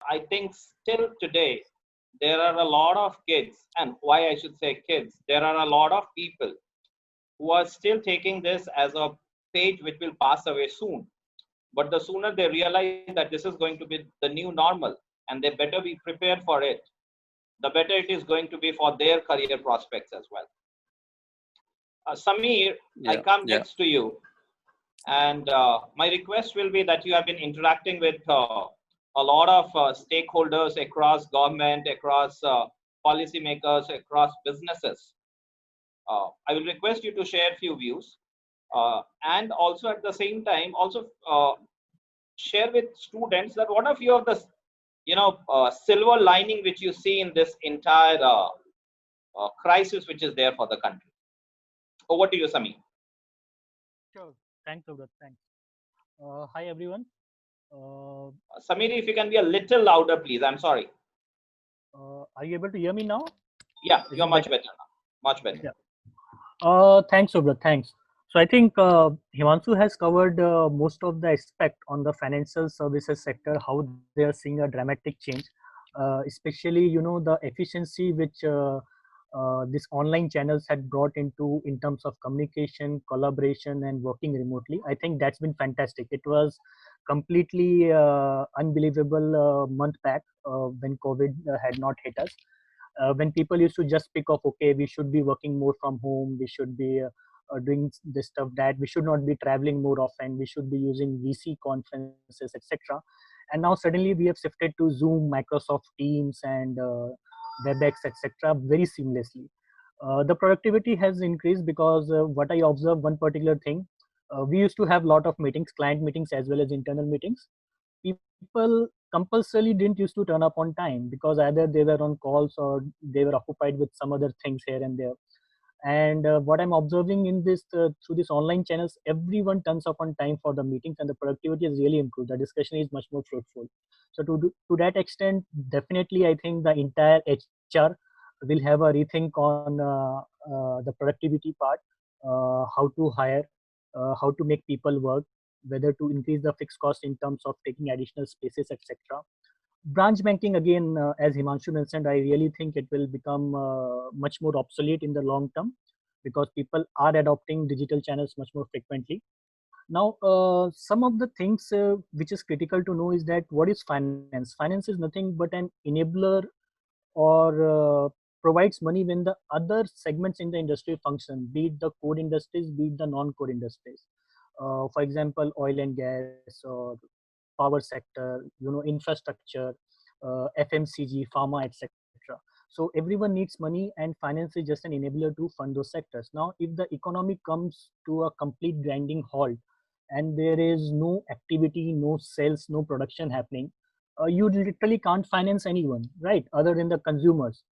I think still today, there are a lot of kids, and why I should say kids, there are a lot of people who are still taking this as a page which will pass away soon. But the sooner they realize that this is going to be the new normal and they better be prepared for it, the better it is going to be for their career prospects as well. Samir, I Yeah, come yeah. next to you, and my request will be that you have been interacting with a lot of stakeholders across government, across policymakers, across businesses. I will request you to share a few views, and also at the same time, also share with students that what are few of the silver lining which you see in this entire crisis which is there for the country. Over to you, Sami. Sure. Thanks, Subrat. Thanks. Hi, everyone. Uh, Samir, if you can be a little louder, please. I'm sorry. are you able to hear me now? Yeah, Is you're it much better? better now. Much better. Yeah. Thanks, Subrat. Thanks. So I think Himanshu has covered most of the aspect on the financial services sector, how they are seeing a dramatic change, especially the efficiency which these online channels had brought into in terms of communication, collaboration, and working remotely. I think that's been fantastic. It was completely unbelievable month back when COVID had not hit us, when people used to just pick up, okay, we should be working more from home, we should be doing this stuff, that we should not be traveling more often, we should be using VC conferences, etc. And now suddenly we have shifted to Zoom, Microsoft Teams, and WebEx, etc. very seamlessly. The productivity has increased because what I observed, one particular thing, we used to have a lot of meetings, client meetings as well as internal meetings. People compulsorily didn't used to turn up on time because either they were on calls or they were occupied with some other things here and there. And what I'm observing in this through these online channels, everyone turns up on time for the meetings, and the productivity has really improved. The discussion is much more fruitful. So to that extent, definitely I think the entire HR will have a rethink on the productivity part, how to hire, how to make people work, whether to increase the fixed cost in terms of taking additional spaces, etc. Branch banking, again, as Himanshu mentioned, I really think it will become much more obsolete in the long term because people are adopting digital channels much more frequently. Now, some of the things which is critical to know is that what is finance? Finance is nothing but an enabler or provides money when the other segments in the industry function, be it the core industries, be it the non-core industries. For example, oil and gas or power sector, infrastructure, FMCG, pharma, etc. So everyone needs money, and finance is just an enabler to fund those sectors. Now, if the economy comes to a complete grinding halt and there is no activity, no sales, no production happening, you literally can't finance anyone, right? Other than the consumers.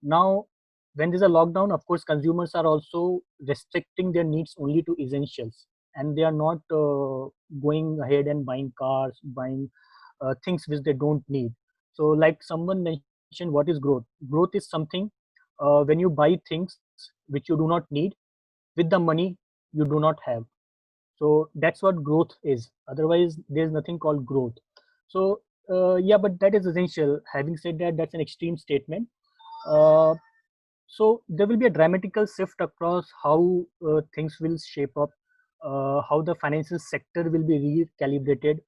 Now, when there's a lockdown, of course, consumers are also restricting their needs only to essentials, and they are not going ahead and buying cars, buying things which they don't need. So, like someone mentioned, what is growth? Growth is something when you buy things which you do not need with the money you do not have. So that's what growth is. Otherwise, there's nothing called growth. So yeah, but that is essential. Having said that, that's an extreme statement. Uh, so there will be a dramatical shift across how things will shape up, how the financial sector will be recalibrated.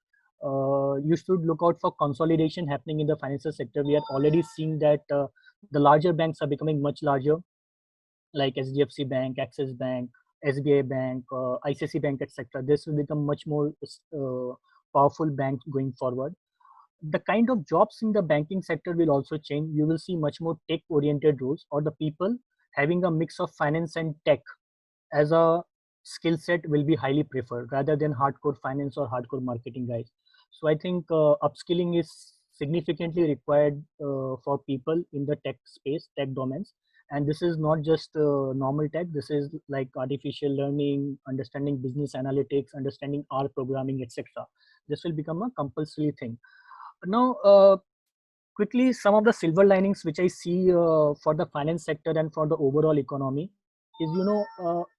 You should look out for consolidation happening in the financial sector. We are already seeing that the larger banks are becoming much larger, like HDFC Bank, Axis Bank, SBI Bank, ICICI Bank, etc. This will become much more powerful banks going forward. The kind of jobs in the banking sector will also change. You will see much more tech oriented roles, or the people having a mix of finance and tech as a skill set will be highly preferred rather than hardcore finance or hardcore marketing guys. So I think upskilling is significantly required for people in the tech space, tech domains. And this is not just normal tech. This is like artificial learning, understanding business analytics, understanding R programming, etc. This will become a compulsory thing. Now, quickly, some of the silver linings which I see for the finance sector and for the overall economy is,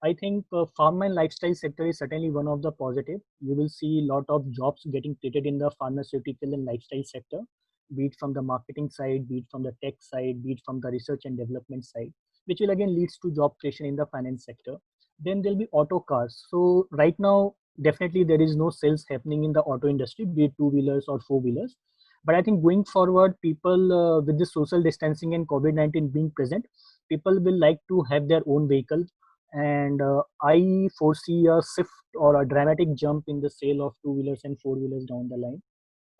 I think farm and lifestyle sector is certainly one of the positive. You will see a lot of jobs getting created in the pharmaceutical and lifestyle sector. be it from the marketing side, be it from the tech side, be it from the research and development side, which will again leads to job creation in the finance sector. Then there'll be auto cars. So right now, definitely there is no sales happening in the auto industry, be it two-wheelers or four-wheelers. But I think going forward, people with the social distancing and COVID-19 being present, people will like to have their own vehicle. And I foresee a shift or a dramatic jump in the sale of two-wheelers and four-wheelers down the line.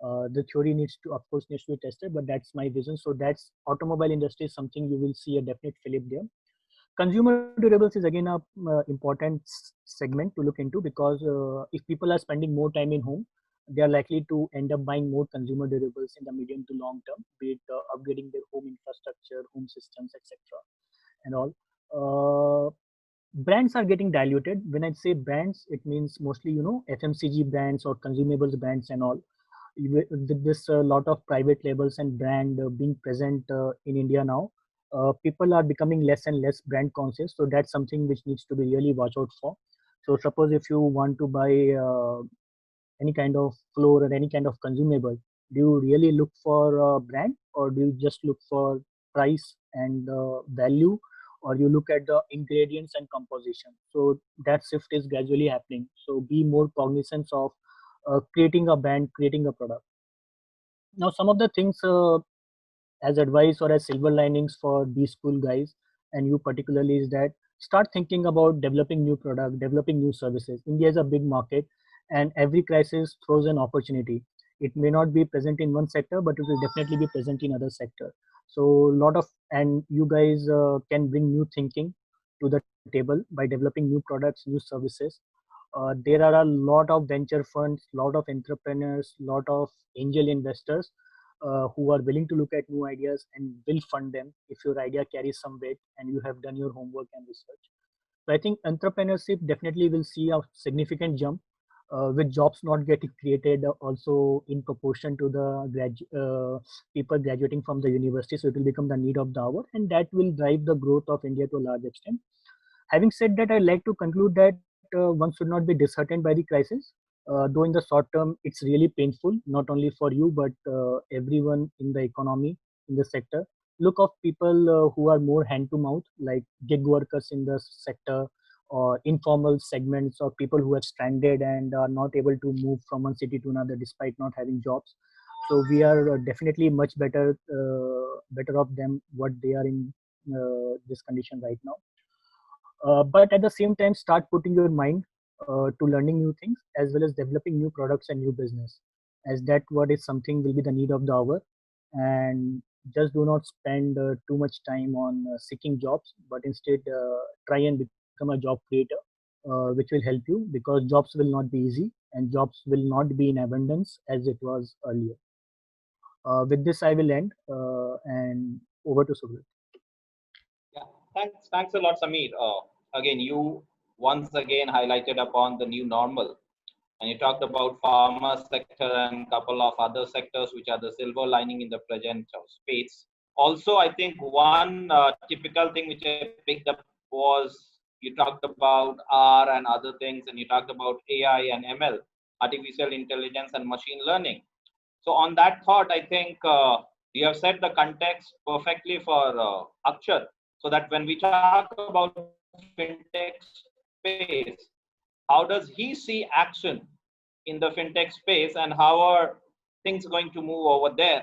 The theory needs to, of course, needs to be tested, but that's my vision. So that's automobile industry is something you will see a definite fillip there. Consumer durables is again a important segment to look into, because if people are spending more time in home, they are likely to end up buying more consumer durables in the medium to long term, be it upgrading their home infrastructure, home systems, etc. and all. Brands are getting diluted. When I say brands, it means mostly, FMCG brands or consumables brands and all. With this lot of private labels and brand being present in India now, people are becoming less and less brand conscious. So that's something which needs to be really watch out for. So suppose if you want to buy any kind of floor or any kind of consumable, do you really look for a brand, or do you just look for price and value, or you look at the ingredients and composition? So that shift is gradually happening. So be more cognizant of creating a brand, creating a product. Now, some of the things as advice or as silver linings for these school guys and you particularly is that start thinking about developing new product, developing new services. India is a big market, and every crisis throws an opportunity. It may not be present in one sector, but it will definitely be present in other sector. So lot of, and you guys can bring new thinking to the table by developing new products, new services. There are a lot of venture funds, lot of entrepreneurs, lot of angel investors who are willing to look at new ideas and will fund them if your idea carries some weight and you have done your homework and research. So I think entrepreneurship definitely will see a significant jump with jobs not getting created also in proportion to the people graduating from the university. So it will become the need of the hour, and that will drive the growth of India to a large extent. Having said that, I'd like to conclude that one should not be disheartened by the crisis. Though in the short term, it's really painful, not only for you, but everyone in the economy, in the sector. Look of people who are more hand to mouth, like gig workers in the sector, or informal segments, or people who are stranded and are not able to move from one city to another despite not having jobs. So we are definitely much better off than what they are in this condition right now. But at the same time, start putting your mind to learning new things as well as developing new products and new business, as that what is something will be the need of the hour. And just do not spend too much time on seeking jobs, but instead try and become a job creator, which will help you, because jobs will not be easy and jobs will not be in abundance as it was earlier. With this, I will end and over to Subrat. Yeah, thanks a lot, Sameer. Again, you once again highlighted upon the new normal, and you talked about pharma sector and a couple of other sectors which are the silver lining in the present space. Also, I think one typical thing which I picked up was you talked about R and other things, and you talked about AI and ML, artificial intelligence and machine learning. So on that thought, I think you have set the context perfectly for Akshat, so that when we talk about fintech space, how does he see action in the fintech space and how are things going to move over there?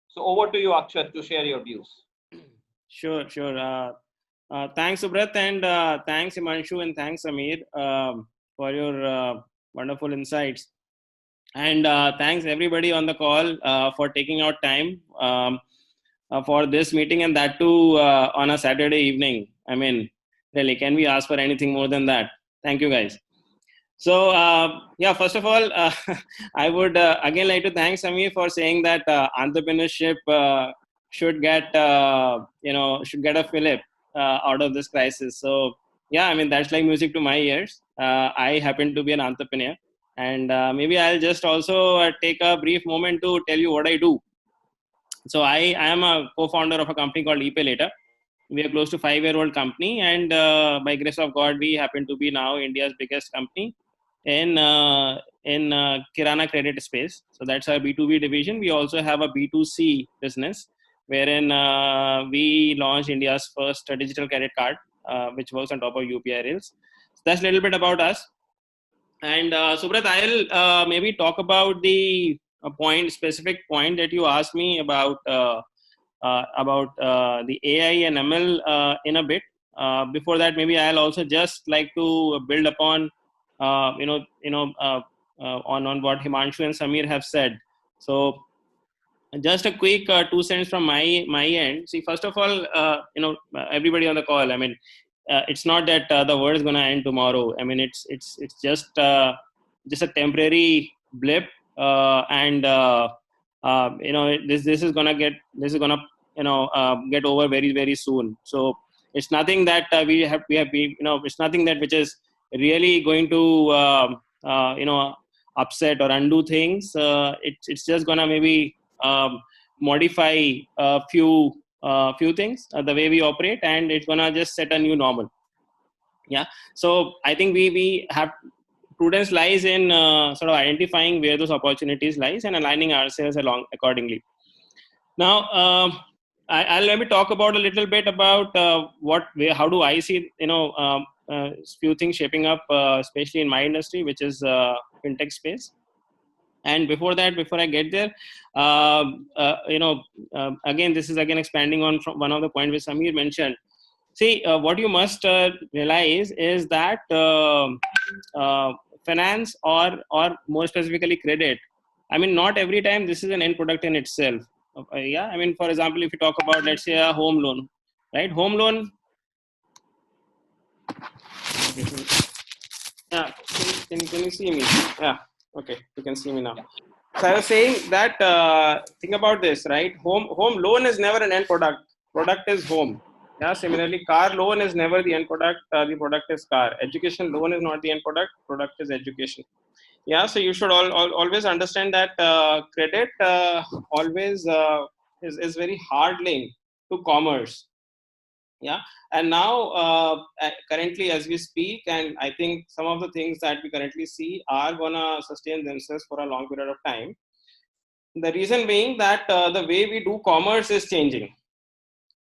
So over to you, Akshat, to share your views. Sure. Thanks, Subrat, and thanks, Himanshu, and thanks, Sameer, for your wonderful insights. And thanks everybody on the call for taking out time for this meeting, and that too on a Saturday evening. I mean, really, can we ask for anything more than that? Thank you, guys. So yeah, first of all, I would again like to thank Sameer for saying that entrepreneurship should get a fillip out of this crisis. So yeah, I mean, that's like music to my ears. I happen to be an entrepreneur. And maybe I'll just also take a brief moment to tell you what I do. So I am a co-founder of a company called ePayLater. We are close to 5-year-old company, and by grace of God, we happen to be now India's biggest company in Kirana credit space. So that's our B2B division. We also have a B2C business wherein we launched India's first digital credit card, which works on top of UPI rails. So that's a little bit about us. And Subrat, I'll maybe talk about the specific point that you asked me about the AI and ML in a bit. Before that, maybe I'll also just like to build upon on what Himanshu and Samir have said. So just a quick 2 cents from my end. See, first of all, everybody on the call, I mean, it's not that the world is going to end tomorrow. I mean, it's just a temporary blip, and this is gonna get over very, very soon. So it's nothing that it's nothing that which is really going to upset or undo things. It's just gonna maybe modify a few things, the way we operate, and it's gonna just set a new normal. Yeah. So I think we have prudence lies in sort of identifying where those opportunities lies and aligning ourselves along accordingly. Now, I'll maybe talk about a little bit about how do I see few things shaping up, especially in my industry, which is fintech space. And before I get there, again, this is again expanding on from one of the points which Samir mentioned. See, what you must realize is that finance or more specifically credit, I mean, not every time this is an end product in itself. Yeah, I mean, for example, if you talk about, let's say, a home loan, right? Home loan. Yeah, can you see me? Yeah, okay, you can see me now. So I was saying that think about this, right? Home loan is never an end product. Product is home. Yeah. Similarly, car loan is never the end product. The product is car. Education loan is not the end product. Product is education. Yeah. So you should always understand that credit always is very hard linked to commerce. Yeah. And now currently as we speak, and I think some of the things that we currently see are gonna sustain themselves for a long period of time. The reason being that the way we do commerce is changing.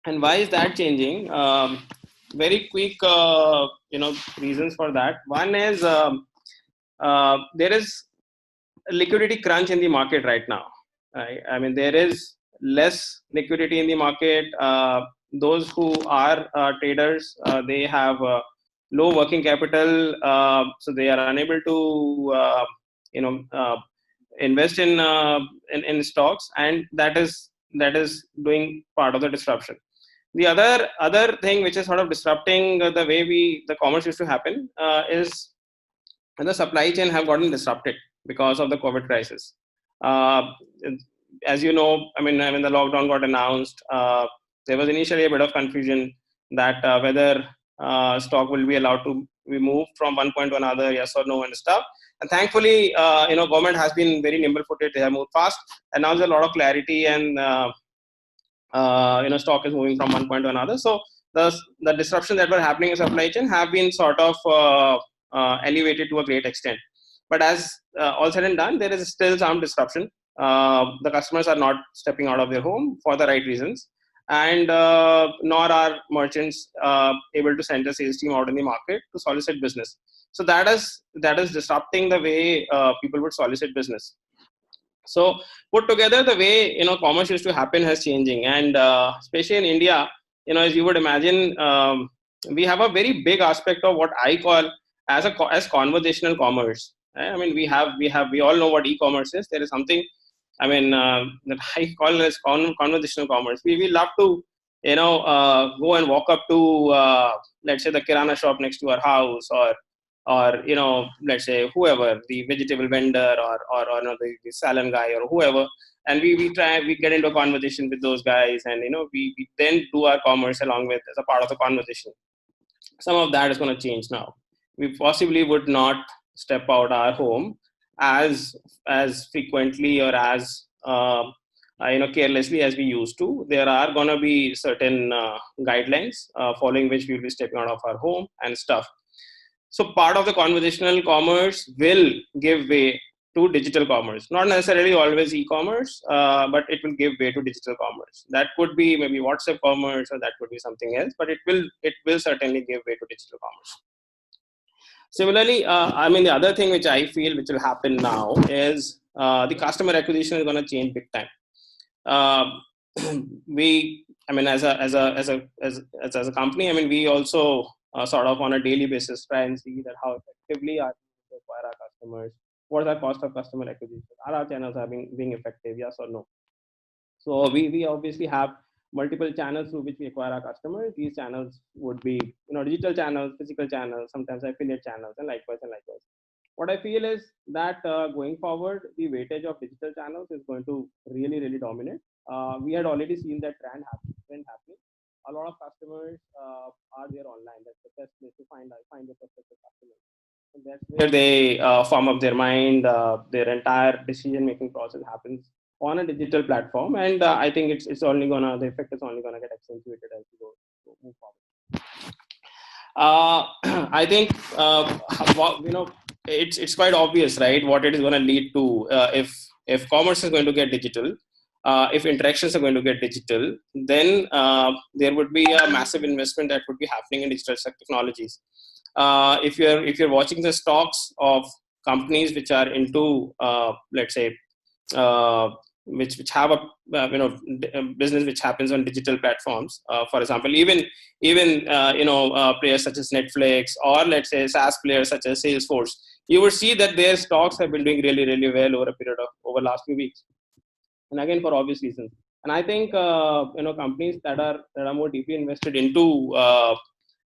And why is that changing? Very quick reasons for that. One is there is a liquidity crunch in the market right now. Right? I mean, there is less liquidity in the market. Those who are traders, they have low working capital, so they are unable to invest in stocks, and that is doing part of the disruption. The other thing which is sort of disrupting the way the commerce used to happen is the supply chain have gotten disrupted because of the COVID crisis. As you know, I mean, when the lockdown got announced, there was initially a bit of confusion that whether stock will be allowed to be moved from one point to another, yes or no, and stuff. And thankfully, government has been very nimble-footed. They have moved fast, and now there's a lot of clarity, and stock is moving from one point to another. So the disruption that were happening in supply chain have been sort of elevated to a great extent. But as all said and done, there is still some disruption. The customers are not stepping out of their home for the right reasons, and nor are merchants able to send a sales team out in the market to solicit business. So that is disrupting the way people would solicit business. So put together, the way commerce used to happen has changing, and especially in India, as you would imagine, we have a very big aspect of what I call as conversational commerce. Right? I mean, we all know what e-commerce is. There is something, I mean, that I call as conversational commerce. We love to go and walk up to let's say the Kirana shop next to our house, or let's say whoever, the vegetable vendor, or the salon guy, or whoever, and we get into a conversation with those guys, and we then do our commerce along with as a part of the conversation. Some of that is going to change now. We possibly would not step out our home as frequently or as carelessly as we used to. There are going to be certain guidelines following which we will be stepping out of our home and stuff. So part of the conversational commerce will give way to digital commerce, not necessarily always e-commerce, but it will give way to digital commerce. That could be maybe WhatsApp commerce, or that could be something else, but it will certainly give way to digital commerce. Similarly, I mean, the other thing which I feel which will happen now is the customer acquisition is going to change big time. I mean, as a company, I mean, we also sort of on a daily basis try and see that how effectively are we to acquire our customers, what is our cost of customer acquisition, are our channels are being effective, yes or no. So we obviously have multiple channels through which we acquire our customers. These channels would be, digital channels, physical channels, sometimes affiliate channels, and likewise and likewise. What I feel is that going forward, the weightage of digital channels is going to really, really dominate. We had already seen that trend happening. A lot of customers are there online. That's the best place to find the prospective customers. And that's where they form up their mind. Their entire decision-making process happens on a digital platform, and I think it's only gonna, the effect is only gonna get accentuated as we move forward. I think it's quite obvious, right, what it is going to lead to if commerce is going to get digital, if interactions are going to get digital, then there would be a massive investment that would be happening in digital technologies. If you're watching the stocks of companies which are into let's say which have a business which happens on digital platforms, for example, even players such as Netflix, or let's say SaaS players such as Salesforce, you will see that their stocks have been doing really, really well over a period of over last few weeks, and again for obvious reasons. And I think companies that are more deeply invested into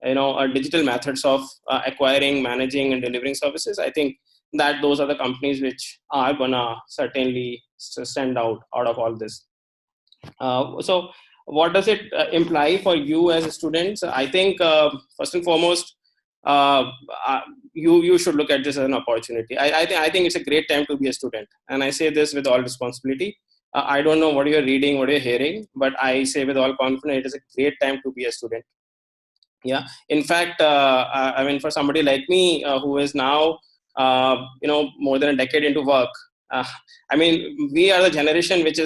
digital methods of acquiring, managing, and delivering services, I think that those are the companies which are gonna certainly stand out of all this. So what does it imply for you as students? I think first and foremost, you should look at this as an opportunity. I think it's a great time to be a student, and I say this with all responsibility. I don't know what you're reading, what you're hearing, but I say with all confidence, it is a great time to be a student. Yeah, in fact, I mean, for somebody like me who is now more than a decade into work, I mean, we are the generation which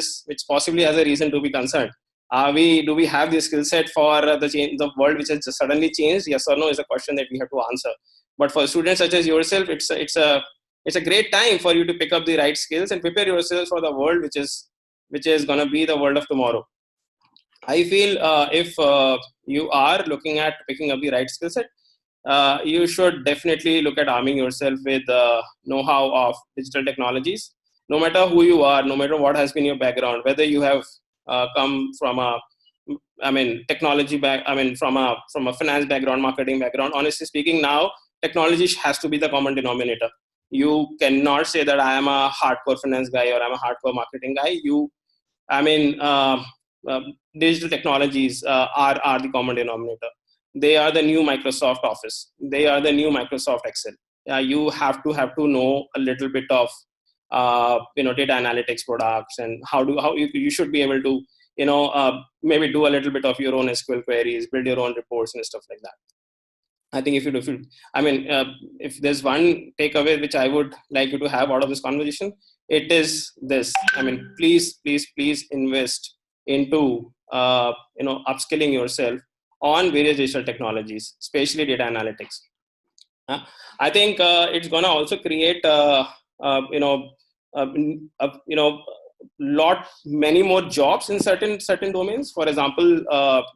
possibly has a reason to be concerned. Do we have the skill set for the world which has just suddenly changed? Yes or no is a question that we have to answer. But for students such as yourself, it's a great time for you to pick up the right skills and prepare yourselves for the world which is going to be the world of tomorrow. I feel if you are looking at picking up the right skill set, you should definitely look at arming yourself with know-how of digital technologies. No matter who you are, no matter what has been your background, whether you have come from technology from a finance background, marketing background. Honestly speaking, now technology has to be the common denominator. You cannot say that I am a hardcore finance guy or I'm a hardcore marketing guy. Digital technologies are the common denominator. They are the new Microsoft Office. They are the new Microsoft Excel. You have to know a little bit of data analytics products, and how you should be able to maybe do a little bit of your own SQL queries, build your own reports and stuff like that. I think if there's one takeaway which I would like you to have out of this conversation, it is this. I mean, please invest into upskilling yourself on various digital technologies, especially data analytics. I think it's going to also create many more jobs in certain domains. For example,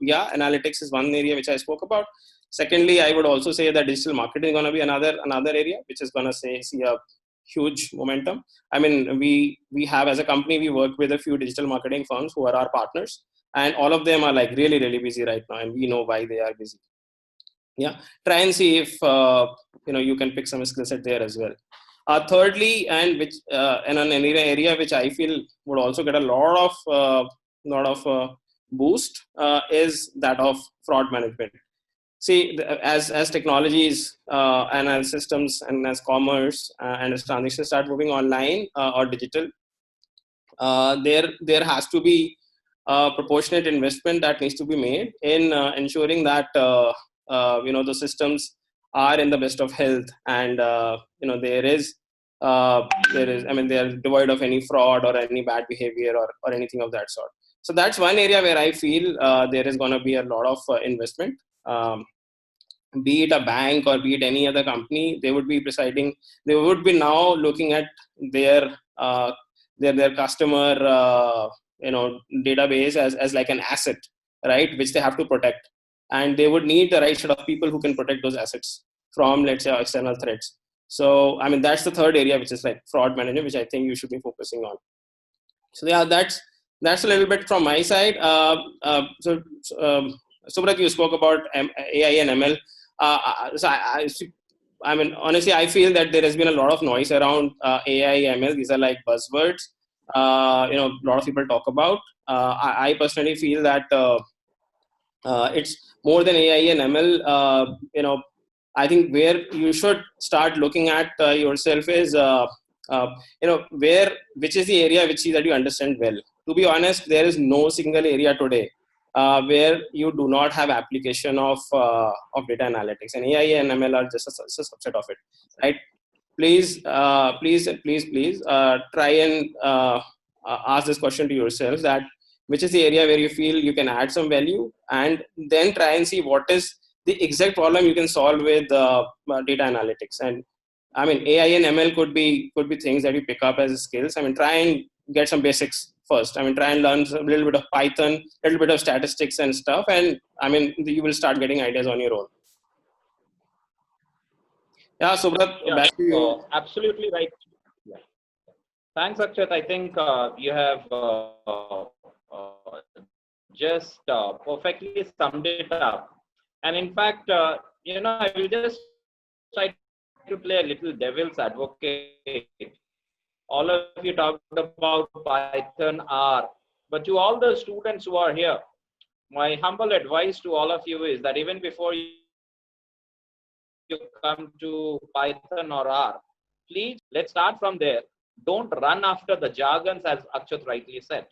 analytics is one area which I spoke about. Secondly, I would also say that digital marketing is going to be another area which is going to see a huge momentum. I mean, we have, as a company, we work with a few digital marketing firms who are our partners, and all of them are like really, really busy right now, and we know why they are busy. Yeah, try and see if you can pick some skill set there as well. Thirdly, and an area which I feel would also get a lot of boost is that of fraud management. See, as technologies and as systems and as commerce and as transactions start moving online or digital, there has to be proportionate investment that needs to be made in ensuring that the systems are in the best of health, and there is I mean, they are devoid of any fraud or any bad behavior or anything of that sort. So that's one area where I feel there is going to be a lot of investment. Be it a bank or be it any other company, they would be now looking at their customer database as like an asset, right, which they have to protect, and they would need the right set of people who can protect those assets from, let's say, external threats. So I mean, that's the third area, which is like fraud management, which I think you should be focusing on. So yeah, that's a little bit from my side. Subrat, you spoke about AI and ML. I mean, honestly, I feel that there has been a lot of noise around AI, ML. These are like buzzwords. A lot of people talk about. I personally feel that it's more than AI and ML. I think where you should start looking at yourself is, which is the area that you understand well. To be honest, there is no single area today where you do not have application of data analytics, and AI and ML are just a subset of it, right? Please try and ask this question to yourselves, that which is the area where you feel you can add some value, and then try and see what is the exact problem you can solve with data analytics. And I mean, AI and ML could be things that you pick up as skills. I mean, try and get some basics first. I mean, try and learn a little bit of Python, a little bit of statistics and stuff, and I mean, you will start getting ideas on your own. Yeah, Subrat, back to you. Absolutely right. Yeah. Thanks, Akshat. I think you have just perfectly summed it up. And in fact, I will just try to play a little devil's advocate. All of you talked about Python, R, but to all the students who are here, my humble advice to all of you is that even before you come to Python or R, please, let's start from there. Don't run after the jargons, as Akshat rightly said.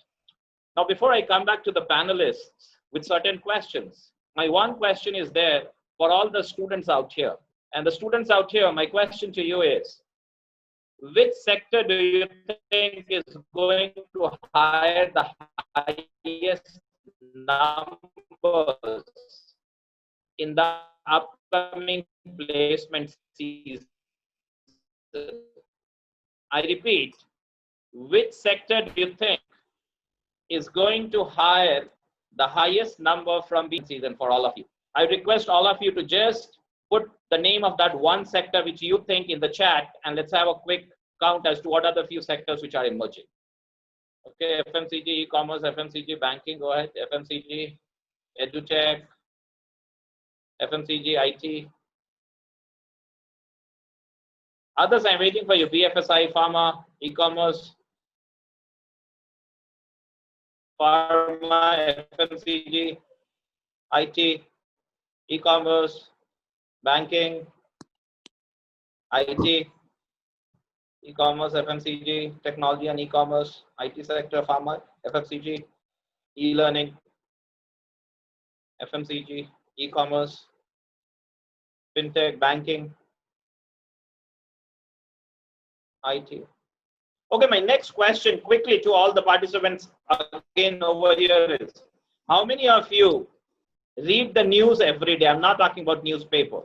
Now, before I come back to the panelists with certain questions, my one question is there for all the students out here. And the students out here, my question to you is, which sector do you think is going to hire the highest numbers in the upcoming placement season? I repeat, which sector do you think is going to hire the highest number from the season for all of you? I request all of you to just put the name of that one sector which you think in the chat, and let's have a quick count as to what are the few sectors which are emerging. Okay, FMCG, e-commerce, FMCG, banking, go ahead, FMCG, edutech, FMCG, IT. Others, I'm waiting for you, BFSI, pharma, e-commerce, pharma, FMCG, IT, e-commerce, banking, IT, e-commerce, FMCG, technology and e-commerce, IT sector, pharma, FMCG, e-learning, FMCG, e-commerce, fintech, banking, IT. Okay, my next question quickly to all the participants again over here is, how many of you read the news every day? I'm not talking about newspaper.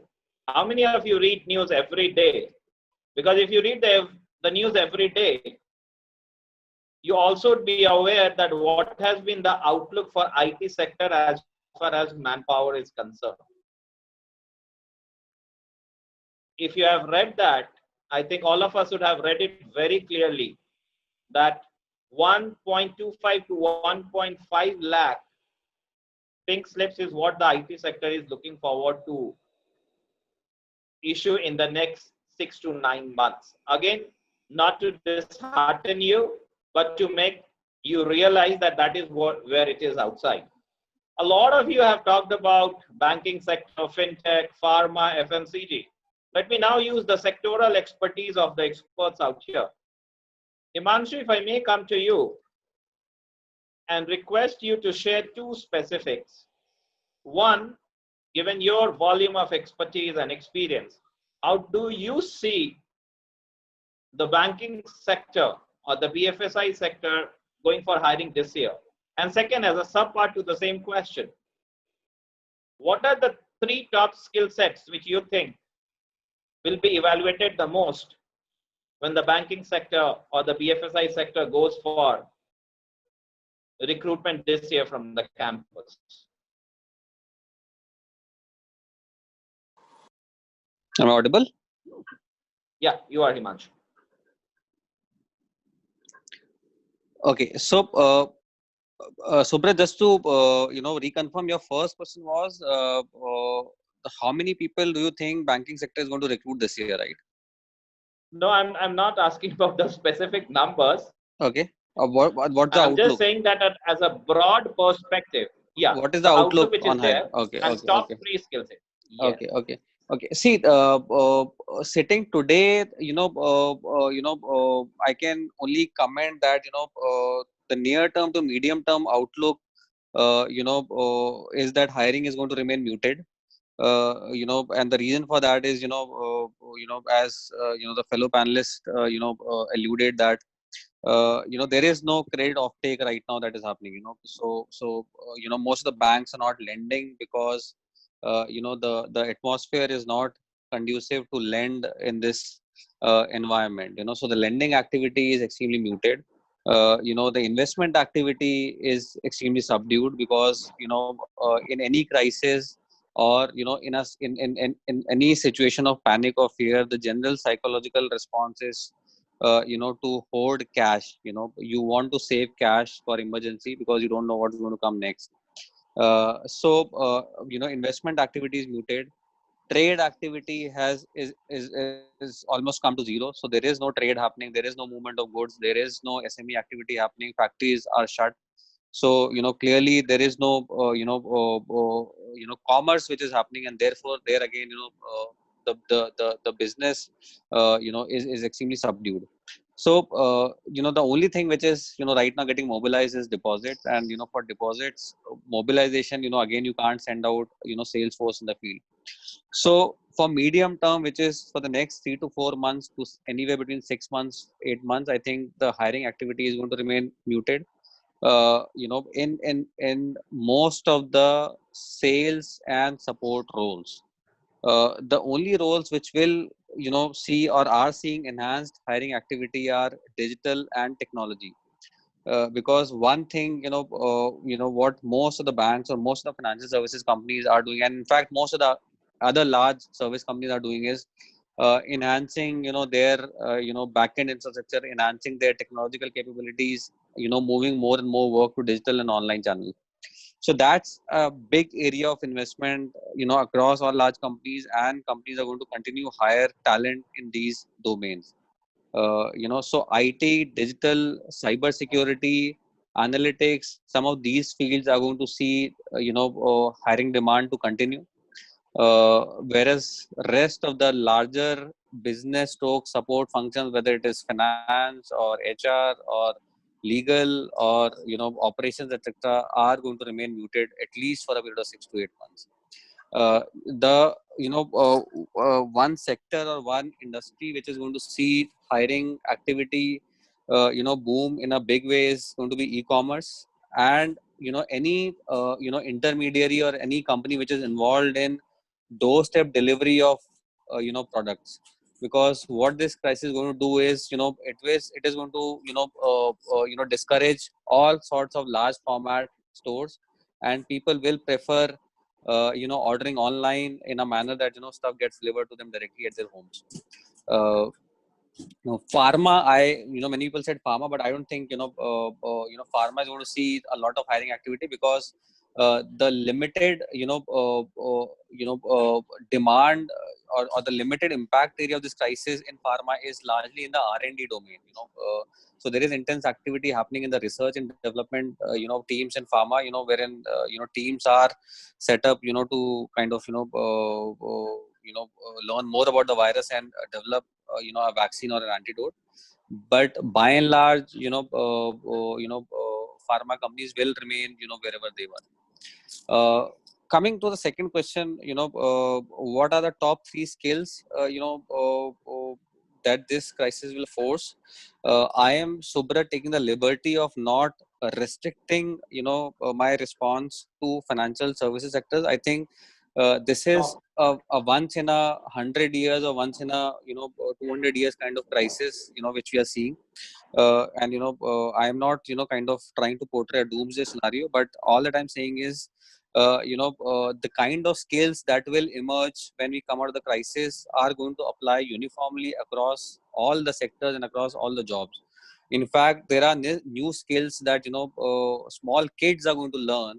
How many of you read news every day? Because if you read the news every day, you also be aware that what has been the outlook for IT sector as far as manpower is concerned. If you have read that, I think all of us would have read it very clearly that 1.25 to 1.5 lakh pink slips is what the IT sector is looking forward to issue in the next 6 to 9 months. Again, not to dishearten you, but to make you realize that that is where it is outside. A lot of you have talked about banking sector, fintech, pharma, FMCG. Let me now use the sectoral expertise of the experts out here. Himanshu, if I may come to you and request you to share two specifics. One given your volume of expertise and experience, how do you see the banking sector or the BFSI sector going for hiring this year? And second, as a sub part to the same question, what are the 3 top skill sets which you think will be evaluated the most when the banking sector or the BFSI sector goes for recruitment this year from the campus? Am I audible? Yeah, you are, Himanshu. Okay, so Subrat, just to reconfirm, your first question was how many people do you think banking sector is going to recruit this year, right? No, I'm not asking about the specific numbers. Okay. What's the I'm outlook? just saying that as a broad perspective. Yeah. What is the outlook which on is there? hiring? Okay. And Okay. top Okay. 3 skill sets. Yes. Okay. See, sitting today, I can only comment that the near term to medium term outlook, is that hiring is going to remain muted. And the reason for that is, as the fellow panelist, alluded that, there is no credit offtake right now that is happening. Most of the banks are not lending because, the atmosphere is not conducive to lend in this environment. So the lending activity is extremely muted. The investment activity is extremely subdued because, in any crisis, or in any situation of panic or fear, the general psychological response is to hoard cash. You want to save cash for emergency because you don't know what's going to come next. Investment activity is muted. Trade activity is almost come to zero. So there is no trade happening. There is no movement of goods. There is no SME activity happening. Factories are shut. So clearly there is no commerce which is happening, and therefore there again the business is extremely subdued. So the only thing which is right now getting mobilized is deposits, and for deposits mobilization, again you can't send out sales force in the field. So for medium term, which is for the next 3 to 4 months to anywhere between 6 months, 8 months, I think the hiring activity is going to remain muted. In most of the sales and support roles. The only roles which will see or are seeing enhanced hiring activity are digital and technology. Because one thing what most of the banks or most of the financial services companies are doing, and in fact most of the other large service companies are doing, is enhancing their backend infrastructure, enhancing their technological capabilities, moving more and more work to digital and online channels. So that's a big area of investment across all large companies, and companies are going to continue hire talent in these domains. So IT, digital, cyber security, analytics, some of these fields are going to see hiring demand to continue. Whereas rest of the larger business stroke support functions, whether it is finance or HR or legal or operations, etc., are going to remain muted at least for a period of 6 to 8 months. The one sector or one industry which is going to see hiring activity boom in a big way is going to be e-commerce, and any intermediary or any company which is involved in doorstep delivery of products. Because what this crisis is going to do is it is going to discourage all sorts of large format stores, and people will prefer ordering online in a manner that stuff gets delivered to them directly at their homes. Pharma, many people said pharma, but I don't think pharma is going to see a lot of hiring activity, because the limited demand or the limited impact area of this crisis in pharma is largely in the R&D domain. So there is intense activity happening in the research and development teams in pharma, wherein teams are set up to kind of learn more about the virus and develop a vaccine or an antidote. But by and large pharma companies will remain wherever they were. coming to the second question, what are the top 3 skills, that this crisis will force? I am, Subrat, taking the liberty of not restricting, my response to financial services sectors. I think this is a once in 100 years or once in 200 years kind of crisis, which we are seeing. And I am not kind of trying to portray a doomsday scenario, but all that I'm saying is the kind of skills that will emerge when we come out of the crisis are going to apply uniformly across all the sectors and across all the jobs. In fact, there are new skills that small kids are going to learn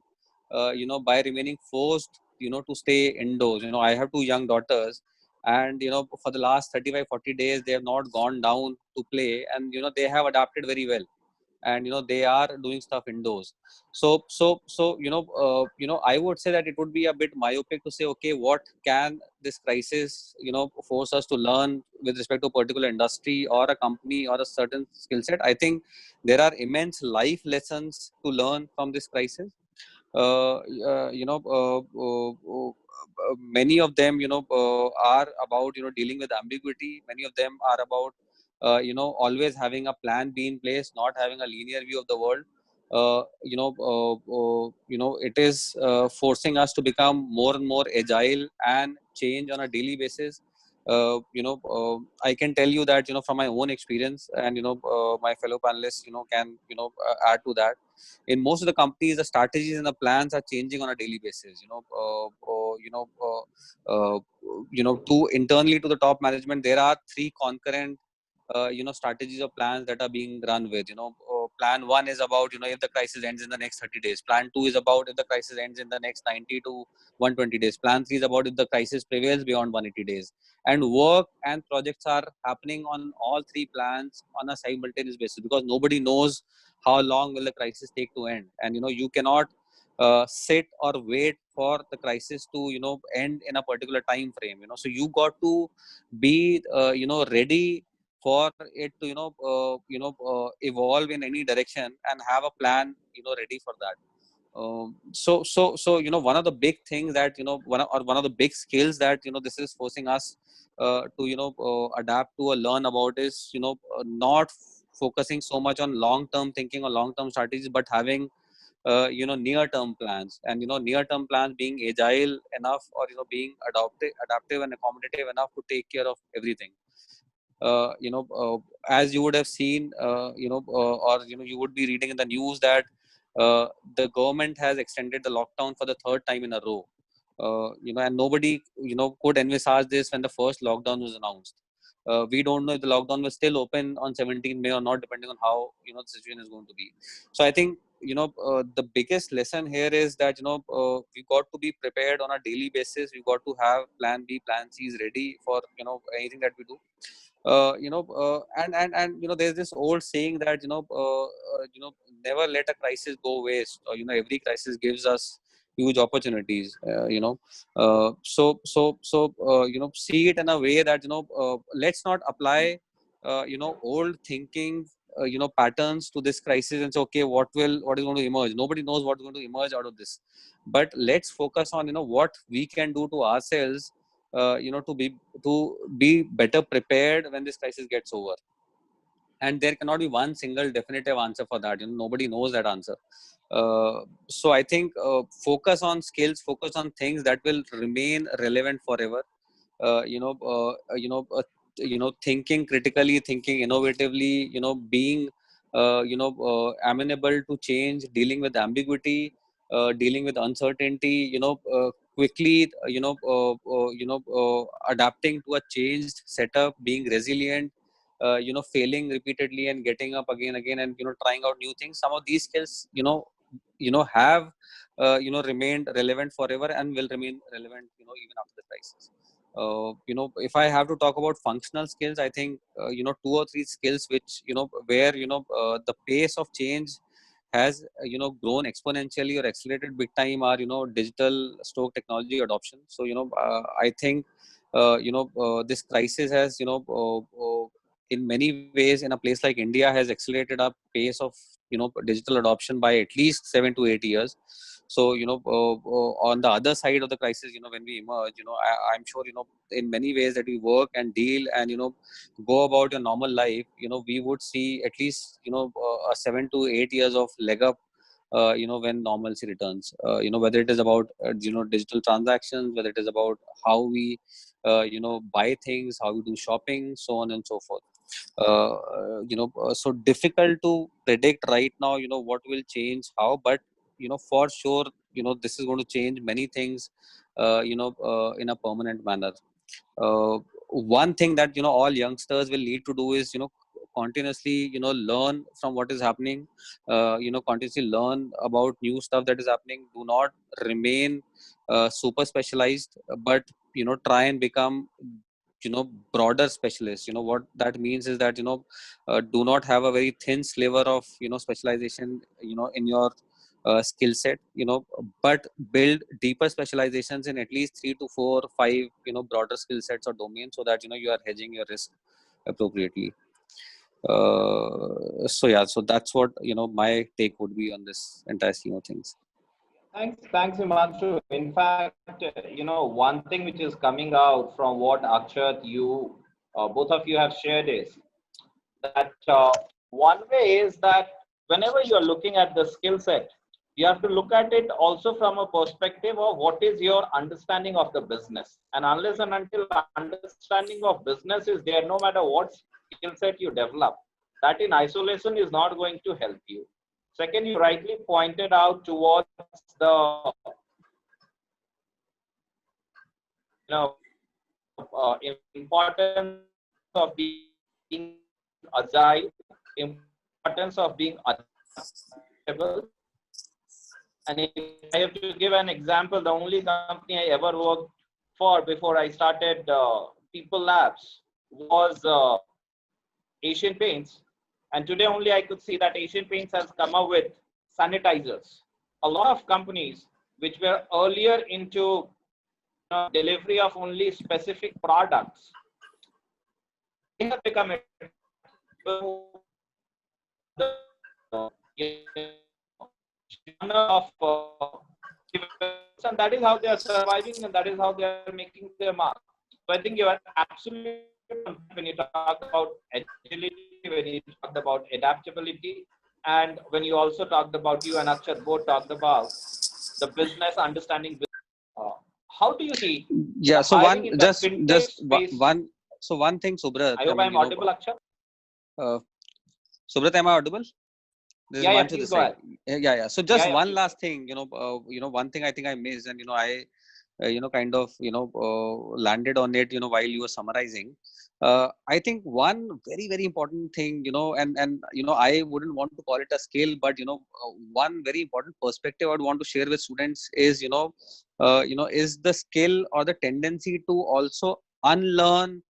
by remaining forced to stay indoors. I have 2 young daughters, and for the last 35-40 days they have not gone down to play, and they have adapted very well, and they are doing stuff indoors. So I would say that it would be a bit myopic to say, okay, what can this crisis force us to learn with respect to a particular industry or a company or a certain skill set. I think there are immense life lessons to learn from this crisis. uh, uh, you know uh, uh, uh, Many of them are about dealing with ambiguity. Many of them are about always having a plan B in place, not having a linear view of the world. It is forcing us to become more and more agile and change on a daily basis. I can tell you that from my own experience, and my fellow panelists can add to that. In most of the companies, the strategies and the plans are changing on a daily basis. To internally to the top management, there are 3 concurrent strategies or plans that are being run with. Plan 1 is about if the crisis ends in the next 30 days. Plan 2 is about if the crisis ends in the next 90 to 120 days. Plan 3 is about if the crisis prevails beyond 180 days. And work and projects are happening on all 3 plans on a simultaneous basis, because nobody knows how long will the crisis take to end. And you cannot sit or wait for the crisis to end in a particular time frame. So you got to be ready for it to evolve in any direction, and have a plan ready for that. One of the big things that one of the big skills that this is forcing us to adapt to or learn about is not focusing so much on long term thinking or long term strategies, but having near term plans. And near term plans being agile enough, or being adaptive and accommodative enough to take care of everything. As you would have seen, or you would be reading in the news that the government has extended the lockdown for the 3rd time in a row. And nobody could envisage this when the first lockdown was announced. We don't know if the lockdown will still open on 17 May or not, depending on how the situation is going to be. So I think the biggest lesson here is that we got to be prepared on a daily basis. We got to have plan B, plan C's ready for anything that we do. And there's this old saying that never let a crisis go waste, or every crisis gives us huge opportunities. See it in a way that let's not apply old thinking patterns to this crisis and say, okay, what is going to emerge? Nobody knows what's going to emerge out of this, but let's focus on what we can do to ourselves to be better prepared when this crisis gets over. And there cannot be one single definitive answer for that. Nobody knows that answer. So I think focus on skills, focus on things that will remain relevant forever. Thinking critically, thinking innovatively, being amenable to change, dealing with ambiguity, dealing with uncertainty, quickly adapting to a changed setup, being resilient, failing repeatedly and getting up again and trying out new things. Some of these skills have remained relevant forever and will remain relevant even after the crisis. If I have to talk about functional skills, I think 2 or 3 skills which where the pace of change has grown exponentially or accelerated big time are digital stroke technology adoption. So I think this crisis has in many ways, in a place like India, has accelerated up pace of digital adoption by at least 7 to 8 years. So, on the other side of the crisis, when we emerge, I'm sure, in many ways that we work and deal and, go about your normal life, we would see at least, a 7 to 8 years of leg up, when normalcy returns, whether it is about, digital transactions, whether it is about how we, buy things, how we do shopping, so on and so forth. So difficult to predict right now, what will change how, but, for sure, this is going to change many things, in a permanent manner. One thing that, all youngsters will need to do is, continuously, learn from what is happening, continuously learn about new stuff that is happening. Do not remain super specialized, but, try and become, broader specialist. What that means is that, do not have a very thin sliver of, specialization, in your skill set, but build deeper specializations in at least 3 to 4 5, broader skill sets or domains, so that, you are hedging your risk appropriately. So yeah, so that's what, my take would be on this entire scheme of things. Thanks, Himanshu. In fact, one thing which is coming out from what Akshat, you, both of you have shared is that one way is that whenever you are looking at the skill set, you have to look at it also from a perspective of what is your understanding of the business. And unless and until understanding of business is there, no matter what skill set you develop, that in isolation is not going to help you. Second, you rightly pointed out towards the importance of being agile, importance of being adaptable. And if I have to give an example, the only company I ever worked for before I started People Labs was Asian Paints. And today only I could see that Asian Paints has come up with sanitizers. A lot of companies which were earlier into delivery of only specific products, they have become of and that is how they are surviving, and that is how they are making their mark. So I think you are absolutely when you talk about agility, when you talked about adaptability, and when you also talked about, you and Akshat both talked about the business understanding. How do you see? Yeah. So one thing, Subrat. I hope I'm audible, Akshat. Subrat, am I audible? Yeah, please go ahead. Yeah. So just one last thing, one thing I think I missed, and I kind of landed on it, while you were summarizing. I think one very, very important thing, and I wouldn't want to call it a skill, but one very important perspective I would want to share with students is is the skill or the tendency to also unlearn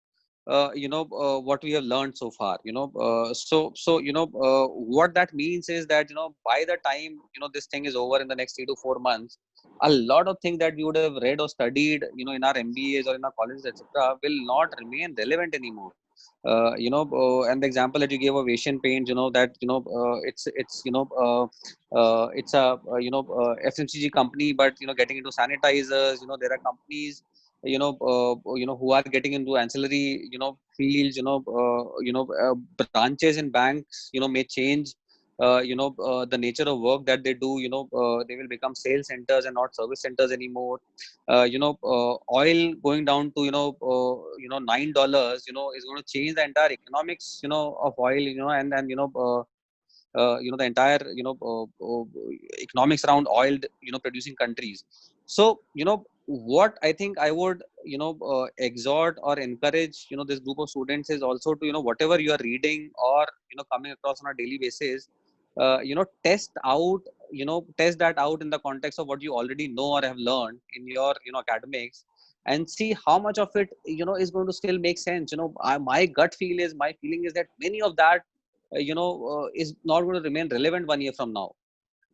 what we have learned so far. What that means is that by the time this thing is over in the next 3 to 4 months, a lot of things that we would have read or studied in our MBAs or in our colleges, etc., will not remain relevant anymore. And the example that you gave of Asian Paints, that it's a FMCG company, but getting into sanitizers. There are companies who are getting into ancillary fields. Branches in banks may change the nature of work that they do. They will become sales centers and not service centers anymore. Oil going down to $9 is going to change the entire economics of oil, and then the entire economics around oil producing countries. So what I think I would exhort or encourage this group of students is also to whatever you are reading or coming across on a daily basis, test that out in the context of what you already know or have learned in your academics, and see how much of it is going to still make sense. My feeling is that many of that is not going to remain relevant 1 year from now.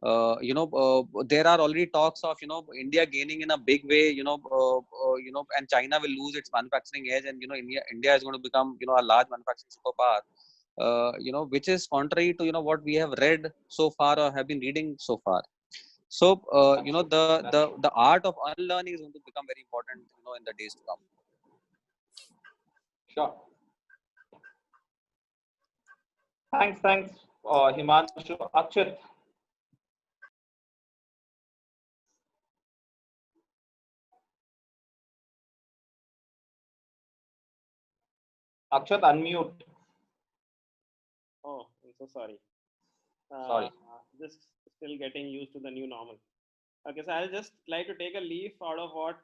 There are already talks of India gaining in a big way, and China will lose its manufacturing edge, and India is going to become a large manufacturing superpower, which is contrary to what we have read so far or have been reading so far. So the art of unlearning is going to become very important, in the days to come. Sure. Thanks, Himanshu. Akshat. Akshat, unmute. Oh, I'm so sorry. Sorry. Just still getting used to the new normal. Okay, so I'll just like to take a leaf out of what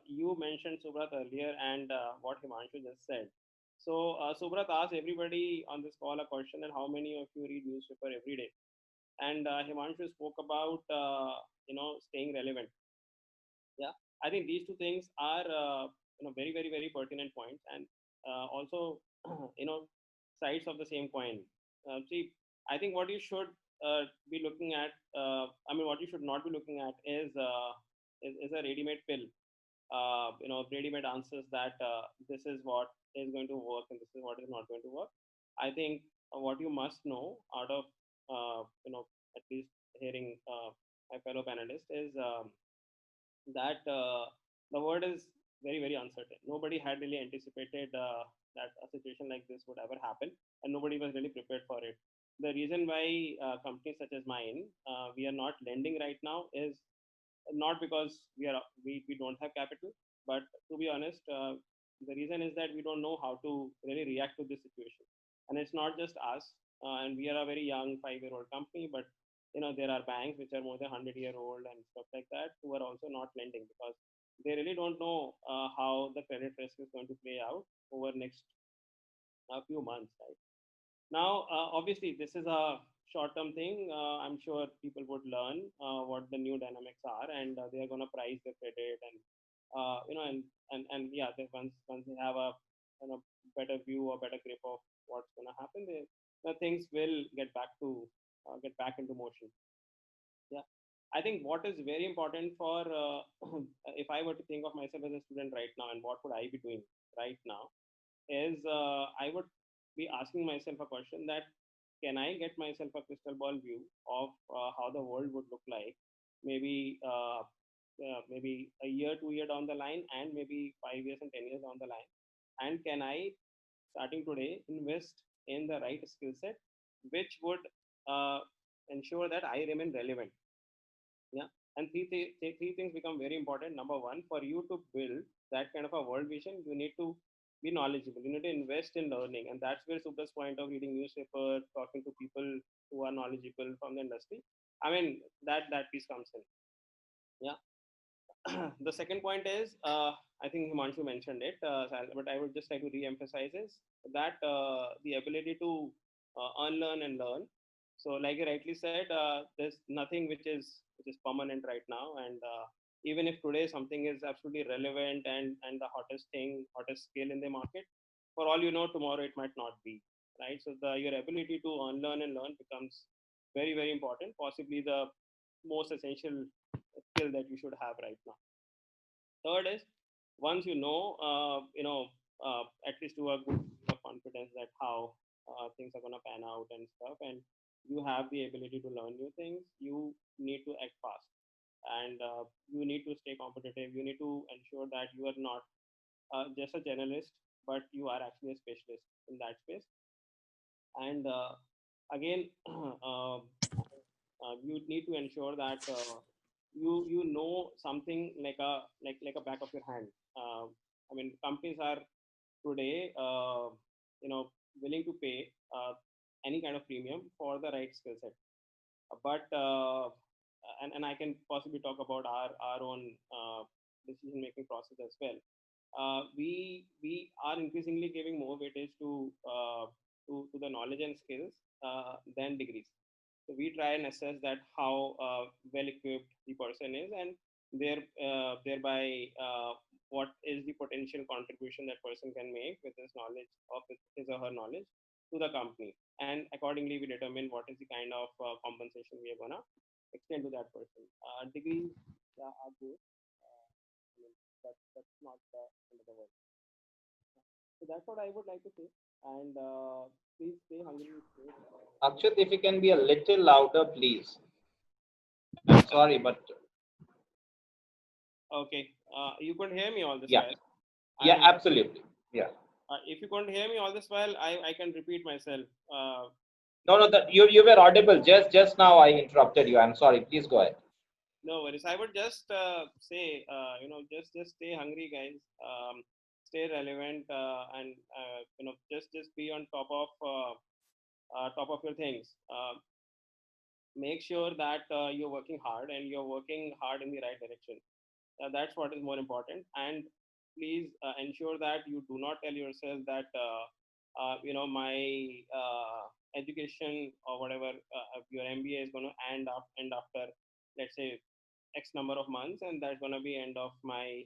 you mentioned, Subrat, earlier, and what Himanshu just said. So Subrat asked everybody on this call a question: and how many of you read newspaper every day? And Himanshu spoke about staying relevant. Yeah, I think these two things are very very very pertinent points, and also you know sides of the same coin. See, I think what you should be looking at, what you should not be looking at is a ready-made pill. Ready-made answers that this is what is going to work and this is what is not going to work. I think what you must know out of at least hearing my fellow panelists is that the world is very very uncertain. Nobody had really anticipated that a situation like this would ever happen, and nobody was really prepared for it. The reason why companies such as mine, we are not lending right now is not because we don't have capital, but to be honest, the reason is that we don't know how to really react to this situation. And it's not just us, and we are a very young 5-year-old company, but there are banks which are more than 100-year-old and stuff like that who are also not lending because they really don't know how the credit risk is going to play out over next few months, right? Now, obviously, this is a short-term thing. I'm sure people would learn what the new dynamics are, and they are going to price the credit, and yeah, once they have a better view or better grip of what's going to happen, the things will get back into motion. Yeah, I think what is very important for if I were to think of myself as a student right now, and what would I be doing right now, is I would be asking myself a question that can I get myself a crystal ball view of how the world would look like maybe a year, 2 year down the line, and maybe 5 years and 10 years down the line, and can I, starting today, invest in the right skill set which would ensure that I remain relevant. Yeah, and three things become very important. Number one, for you to build that kind of a world vision, you need to be knowledgeable. You need to invest in learning, and that's where Subra's point of reading newspaper, talking to people who are knowledgeable from the industry. I mean, that piece comes in. Yeah. The second point is, I think Himanshu mentioned it, but I would just like to re-emphasize is that the ability to unlearn and learn. So, like you rightly said, there's nothing which is permanent right now, and even if today something is absolutely relevant and the hottest thing, hottest skill in the market, for all you know, tomorrow it might not be, right? So, your ability to unlearn and learn becomes very very important, possibly the most essential skill that you should have right now. Third is, once at least to a good confidence that how things are going to pan out and stuff, and you have the ability to learn new things, you need to act fast, and you need to stay competitive. You need to ensure that you are not just a generalist, but you are actually a specialist in that space. And again, you need to ensure that you know something like a back of your hand. I mean, companies are today willing to pay any kind of premium for the right skill set, but and I can possibly talk about our own decision making process as well. We are increasingly giving more weightage to the knowledge and skills than degrees. So we try and assess that how well equipped the person is, and thereby what is the potential contribution that person can make with his knowledge of his or her knowledge to the company, and accordingly we determine what is the kind of compensation we are gonna extend to that person. Degrees are good. I mean, that's not the end of the world. So that's what I would like to say. And please stay hungry. Akshat, if you can be a little louder, please. sorry, but Okay. You could hear me all this yeah, while. yeah, I'm, absolutely. Yeah. if you couldn't hear me all this while, I can repeat myself. No, no, that you were audible. Just now I interrupted you. I'm sorry. Please go ahead. No worries. I would just say, just stay hungry, guys. Stay relevant, and just be on top of your things. Make sure that you're working hard and you're working hard in the right direction. That's what is more important. And please ensure that you do not tell yourself that my education or whatever your MBA is going to end after, let's say, X number of months, and that's going to be end of my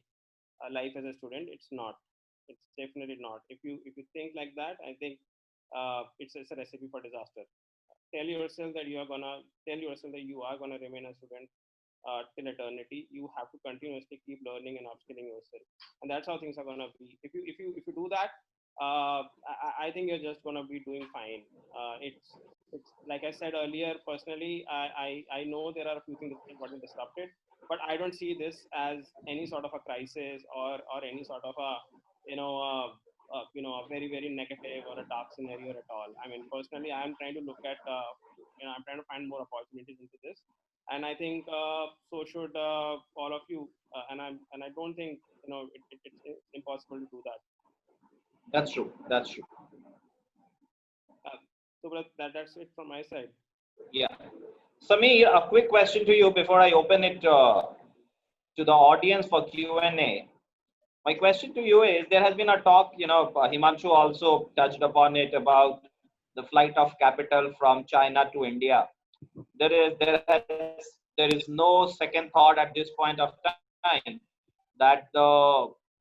life as a student. It's not. It's definitely not. If you think like that, I think it's a recipe for disaster. Tell yourself that you are gonna remain a student till eternity. You have to continuously keep learning and upskilling yourself, and that's how things are gonna be. If you do that, I think you're just gonna be doing fine. It's like I said earlier. Personally, I know there are a few things that got disrupted, but I don't see this as any sort of a crisis or any sort of a you know. A very very negative or a dark scenario at all. I mean, personally, I'm trying to look at I'm trying to find more opportunities into this, and I think so should all of you. And I don't think it's impossible to do that. That's true. That's true. So that's it from my side. Yeah. Sameer, a quick question to you before I open it to the audience for Q&A. My question to you is, there has been a talk, Himanshu also touched upon it, about the flight of capital from China to India. There is no second thought at this point of time that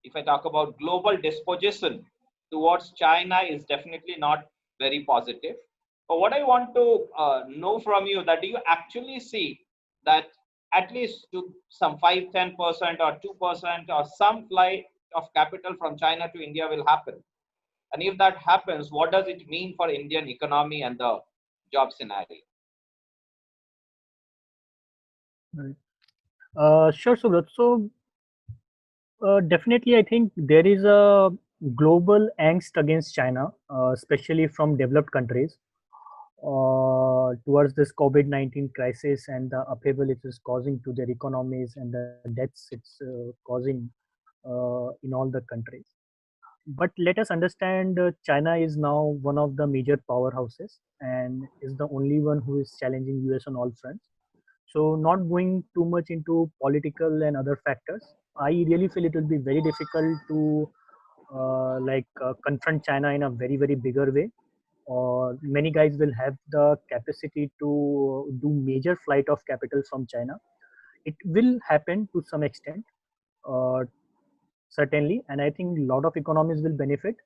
if I talk about global disposition towards China is definitely not very positive. But what I want to know from you, that do you actually see that at least to some 5-10% or 2% or some flight of capital from China to India will happen? And if that happens, what does it mean for Indian economy and the job scenario? Right. Sure, Subrat. So definitely, I think there is a global angst against China, especially from developed countries, towards this COVID-19 crisis and the upheaval it is causing to their economies and the deaths it's causing in all the countries. But let us understand, China is now one of the major powerhouses and is the only one who is challenging US on all fronts. So not going too much into political and other factors, I really feel it will be very difficult to confront China in a very very bigger way. Or many guys will have the capacity to do major flight of capital from China. It will happen to some extent, uh, certainly, and I think a lot of economies will benefit,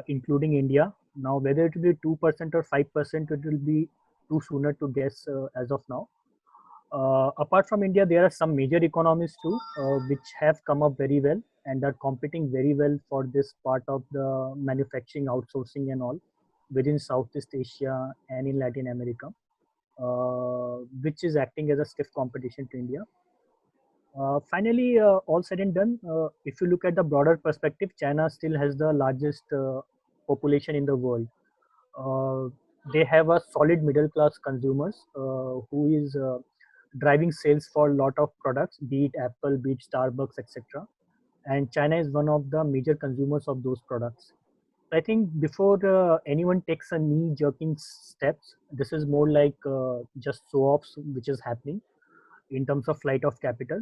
including India. Now, whether it will be 2% or 5%, it will be too sooner to guess as of now. Apart from India, there are some major economies too, which have come up very well and are competing very well for this part of the manufacturing, outsourcing, and all within Southeast Asia and in Latin America, which is acting as a stiff competition to India. Finally, all said and done, if you look at the broader perspective, China still has the largest population in the world. They have a solid middle class consumers who is driving sales for a lot of products, be it Apple, be it Starbucks, etc. And China is one of the major consumers of those products. I think before anyone takes a knee-jerking steps, this is more like just show-offs which is happening in terms of flight of capital.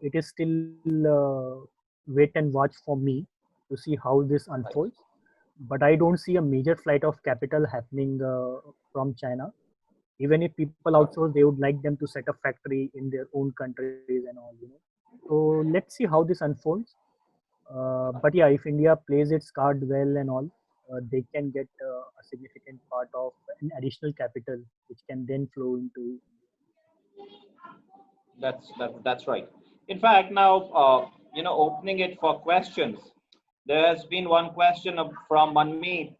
It is still wait and watch for me to see how this unfolds. But I don't see a major flight of capital happening from China. Even if people outsource, they would like them to set up factory in their own countries and all. So let's see how this unfolds. But yeah, if India plays its card well and all, they can get a significant part of an additional capital, which can then flow into. That's right. In fact, now opening it for questions. There has been one question from Manmeet.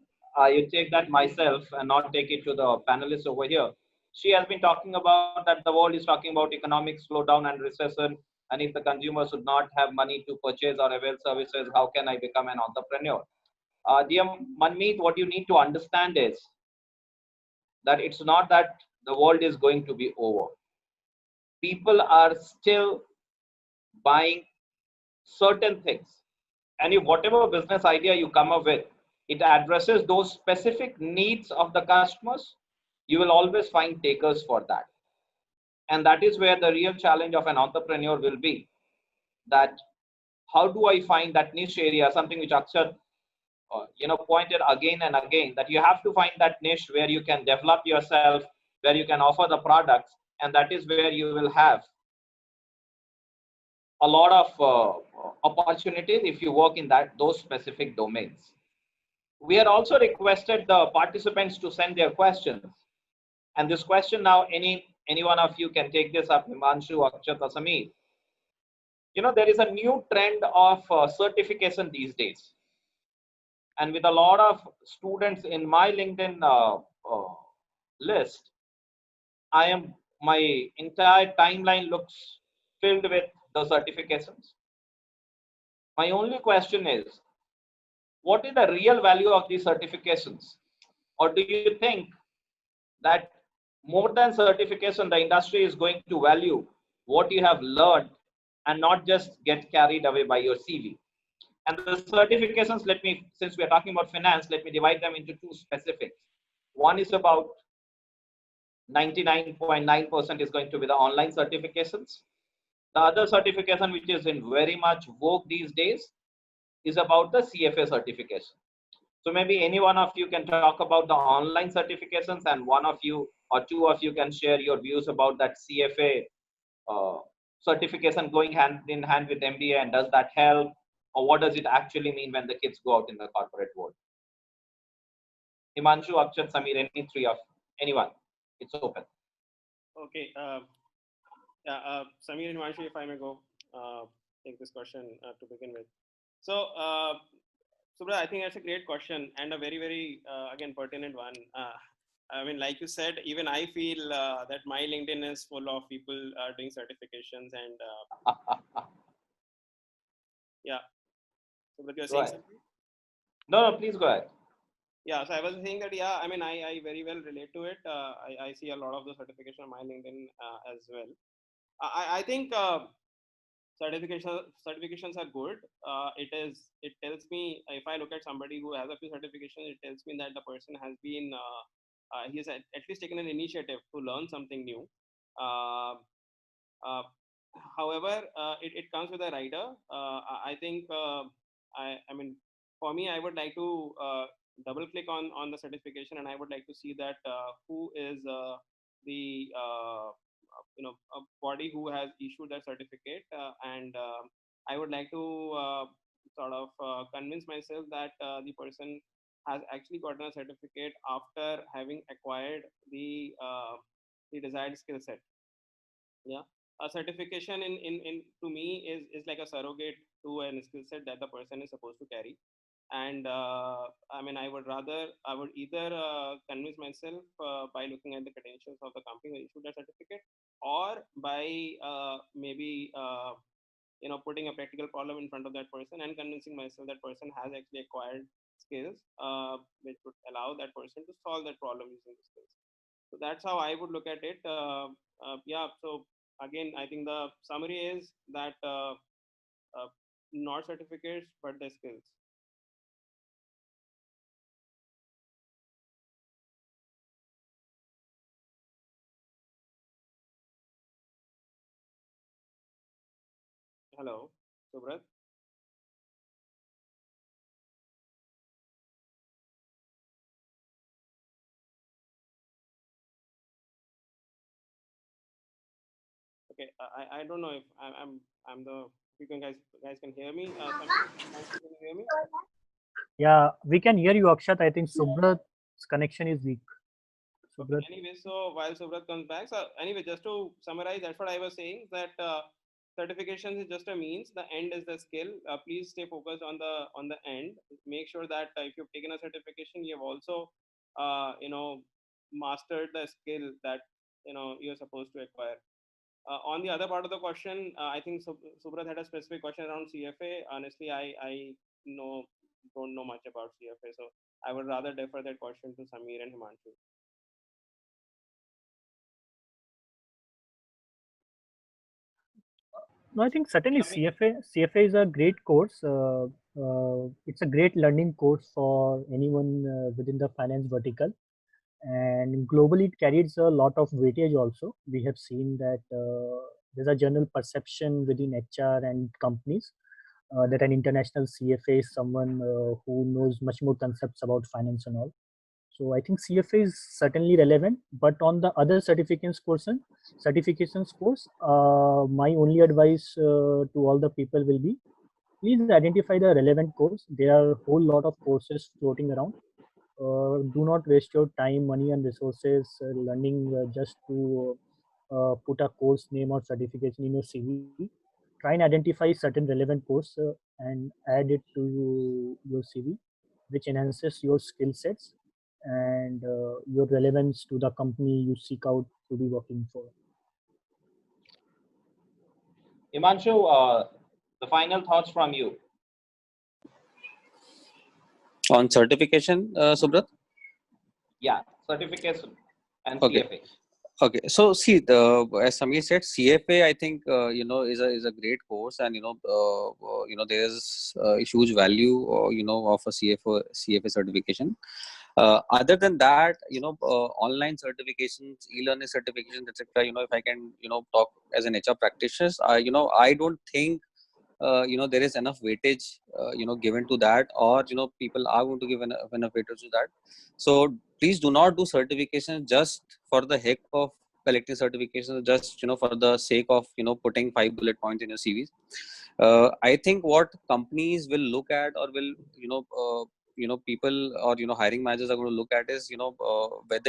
You take that myself and not take it to the panelists over here. She has been talking about that the world is talking about economic slowdown and recession. And if the consumers would not have money to purchase or avail services, how can I become an entrepreneur? Dear Manmeet, what you need to understand is that it's not that the world is going to be over. People are still buying certain things. And if whatever business idea you come up with, it addresses those specific needs of the customers, you will always find takers for that. And that is where the real challenge of an entrepreneur will be, that how do I find that niche area, something which Akshat pointed again and again, that you have to find that niche where you can develop yourself, where you can offer the products, and that is where you will have a lot of opportunities if you work in those specific domains. We had also requested the participants to send their questions, and this question now, any one of you can take this up, Himanshu, Akshat, or Sameer. There is a new trend of certification these days, and with a lot of students in my LinkedIn list, my entire timeline looks filled with the certifications. My only question is, what is the real value of these certifications? Or do you think that more than certification, the industry is going to value what you have learned and not just get carried away by your CV? And the certifications, since we are talking about finance, let me divide them into two specifics. One is about 99.9% is going to be the online certifications. The other certification, which is in very much vogue these days, is about the CFA certification. So maybe any one of you can talk about the online certifications, and one of you or two of you can share your views about that CFA certification going hand in hand with MBA, and does that help, or what does it actually mean when the kids go out in the corporate world? Himanshu, Akshat, Sameer, anyone, it's open. Okay. Sameer and Himanshu, if I may go take this question to begin with. So, Subra, I think that's a great question and a very, very, again, pertinent one. I mean, like you said, even I feel that my LinkedIn is full of people doing certifications and yeah. So, but you're saying something? No, please go ahead. Yeah, so I was saying that, yeah, I mean, I very well relate to it. I see a lot of the certification on my LinkedIn as well. I think certifications are good. It tells me, if I look at somebody who has a few certifications, it tells me that the person has been he has at least taken an initiative to learn something new. However, it comes with a rider. I think I mean, for me, I would like to double click on the certification, and I would like to see that who is the a body who has issued that certificate, and I would like to sort of convince myself that the person has actually gotten a certificate after having acquired the desired skill set. Yeah, a certification in to me is like a surrogate to a skill set that the person is supposed to carry. And I mean, I would either convince myself by looking at the credentials of the company who issued that certificate, or by maybe putting a practical problem in front of that person and convincing myself that person has actually acquired skills which would allow that person to solve that problem using the skills. So that's how I would look at it. Yeah, so again, I think the summary is that not certificates but the skills. Hello, Subrat. Okay, I don't know if I'm the you can guys can hear me. Can you hear me? Yeah, we can hear you, Akshat. I think Subrat's connection is weak. Okay, anyway, so while Subrat comes back, so anyway, just to summarize, that's what I was saying, that certifications is just a means. The end is the skill. Please stay focused on the end. Make sure that if you've taken a certification, you have also mastered the skill that you're supposed to acquire. On the other part of the question, I think Subrat had a specific question around CFA. Honestly, I don't know much about CFA, so I would rather defer that question to Sameer and Himanshu. No, I think certainly CFA is a great course. It's a great learning course for anyone within the finance vertical, and globally it carries a lot of weightage also. We have seen that there's a general perception within HR and companies that an international CFA is someone who knows much more concepts about finance and all. So I think CFA is certainly relevant, but on the other certifications course, my only advice to all the people will be, please identify the relevant course. There are a whole lot of courses floating around. Do not waste your time, money, and resources learning just to put a course name or certification in your CV. Try and identify certain relevant course and add it to your CV, which enhances your skill sets and your relevance to the company you seek out to be working for. Himanshu, the final thoughts from you. On certification, Subrat? Yeah, certification and Okay. CFA. Okay, so see, as Sameer said, CFA I think is a great course, and there's a huge value of a CFA certification. Other than that, online certifications, e-learning certifications, etc. If I can talk as an HR practitioner, I don't think there is enough weightage given to that, or people are going to give enough weightage to that. So please do not do certifications just for the heck of collecting certifications, just for the sake of putting 5 bullet points in your CVs. I think what companies will look at, or will people or hiring managers are going to look at is whether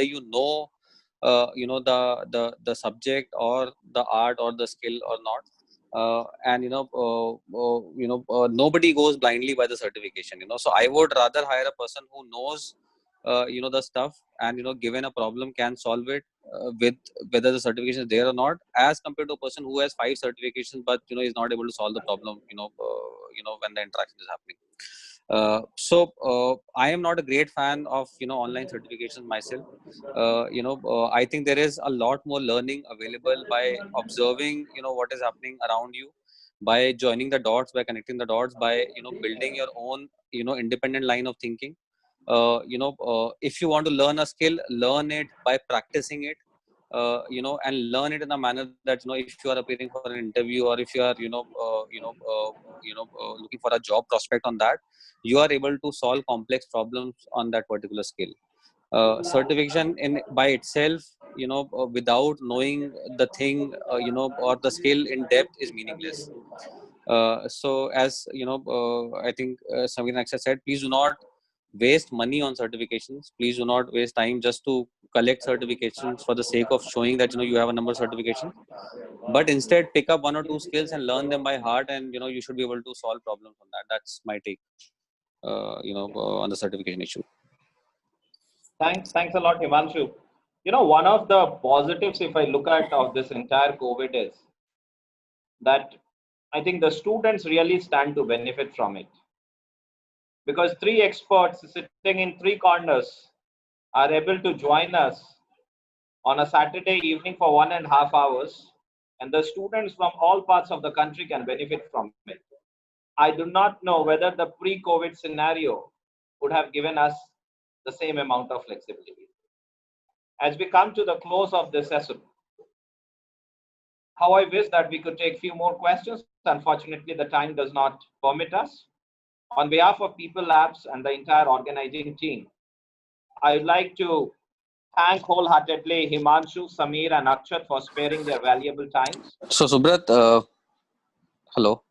the subject or the art or the skill or not. Nobody goes blindly by the certification. So I would rather hire a person who knows the stuff, and given a problem can solve it with whether the certification is there or not, as compared to a person who has 5 certifications but is not able to solve the problem when the interaction is happening. I am not a great fan of online certifications myself. I think there is a lot more learning available by observing what is happening around you, by joining the dots, by connecting the dots, by building your own independent line of thinking. If you want to learn a skill, learn it by practicing it, and learn it in a manner that if you are appearing for an interview, or if you are looking for a job prospect on that, you are able to solve complex problems on that particular skill. Certification in by itself, without knowing the thing, or the skill in depth, is meaningless. So as I think Sameer and Akshay said, please do not waste money on certifications. Please do not waste time just to collect certifications for the sake of showing that you have a number of certifications. But instead, pick up 1 or 2 skills and learn them by heart, and you should be able to solve problems on that. That's my take on the certification issue. Thanks a lot, Himanshu. One of the positives, if I look at of this entire COVID, is that I think the students really stand to benefit from it, because 3 experts sitting in 3 corners are able to join us on a Saturday evening for 1.5 hours, and the students from all parts of the country can benefit from it. I do not know whether the pre-COVID scenario would have given us the same amount of flexibility. As we come to the close of this session, how I wish that we could take few more questions. Unfortunately, the time does not permit us. On behalf of People Labs and the entire organizing team, I would like to thank wholeheartedly Himanshu, Sameer, and Akshat for sparing their valuable times. So Subrat, hello.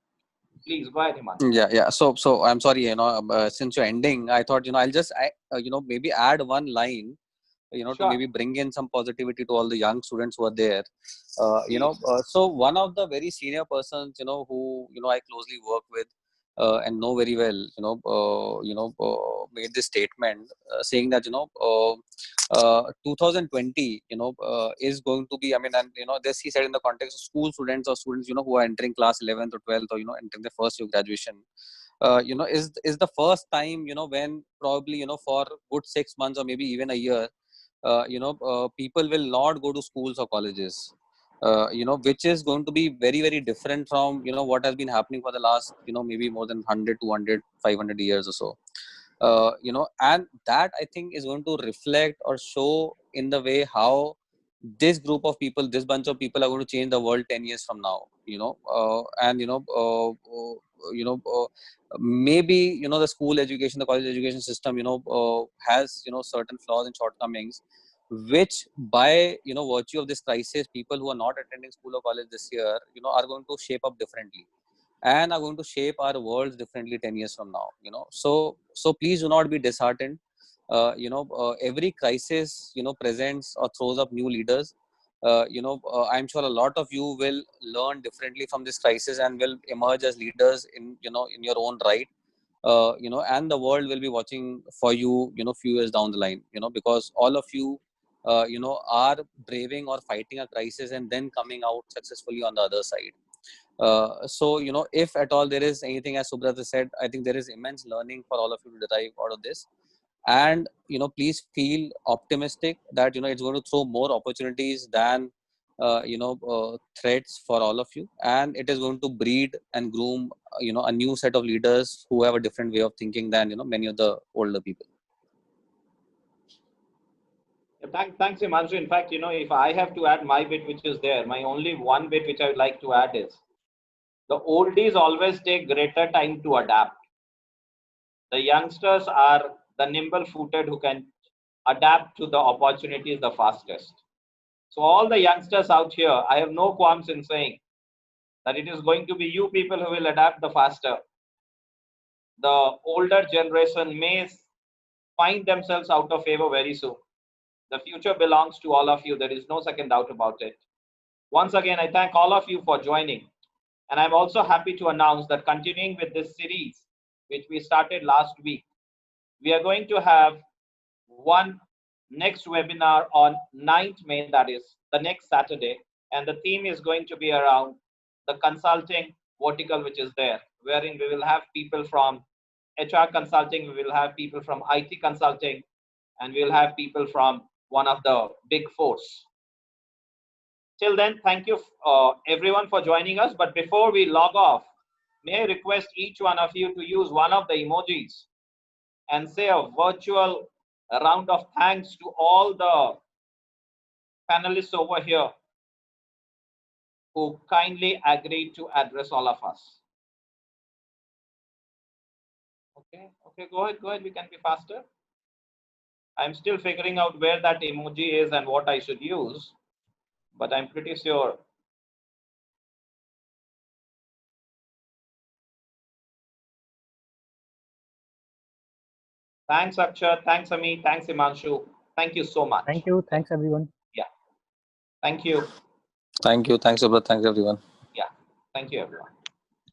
Please go ahead, Himanshu. Yeah. So I'm sorry, since you're ending, I thought I'll just maybe add one line, Sure. to maybe bring in some positivity to all the young students who are there. So one of the very senior persons, who I closely work with, and know very well, made this statement saying that 2020 is going to be, I mean, and this he said in the context of school students or students who are entering class 11th or 12th or entering the first year of graduation, is the first time when probably for good 6 months or maybe even a year, people will not go to schools or colleges, which is going to be very, very different from, what has been happening for the last, maybe more than 100, 200, 500 years or so. And that I think is going to reflect or show in the way how this group of people, this bunch of people are going to change the world 10 years from now, and, maybe, the school education, the college education system, has, certain flaws and shortcomings, which by, virtue of this crisis, people who are not attending school or college this year, are going to shape up differently and are going to shape our worlds differently 10 years from now, so please do not be disheartened. Every crisis, presents or throws up new leaders. I'm sure a lot of you will learn differently from this crisis and will emerge as leaders in, in your own right. And the world will be watching for you, few years down the line, because all of you, are braving or fighting a crisis and then coming out successfully on the other side. So, if at all there is anything, as Subrata said, I think there is immense learning for all of you to derive out of this. And, please feel optimistic that, it's going to throw more opportunities than, threats for all of you. And it is going to breed and groom, a new set of leaders who have a different way of thinking than, many of the older people. Thanks, Himanshu. In fact, if I have to add my bit, which is there, my only one bit which I would like to add is, the oldies always take greater time to adapt. The youngsters are the nimble-footed who can adapt to the opportunities the fastest. So all the youngsters out here, I have no qualms in saying that it is going to be you people who will adapt the faster. The older generation may find themselves out of favor very soon. The future belongs to all of you. There is no second doubt about it. Once again, I thank all of you for joining. And I'm also happy to announce that continuing with this series, which we started last week, we are going to have one next webinar on 9th May, that is the next Saturday. And the theme is going to be around the consulting vertical, which is there, wherein we will have people from HR consulting, we will have people from IT consulting, and we will have people from one of the big fours. Till then, thank you everyone for joining us. But before we log off, may I request each one of you to use one of the emojis and say a virtual round of thanks to all the panelists over here who kindly agreed to address all of us. Okay, go ahead, we can be faster. I'm still figuring out where that emoji is and what I should use, but I'm pretty sure. Thanks, Akshat. Thanks, Amit. Thanks, Himanshu. Thank you so much. Thank you. Thanks, everyone. Yeah. Thank you. Thank you. Thanks, Subrat. Thanks, everyone. Yeah. Thank you, everyone.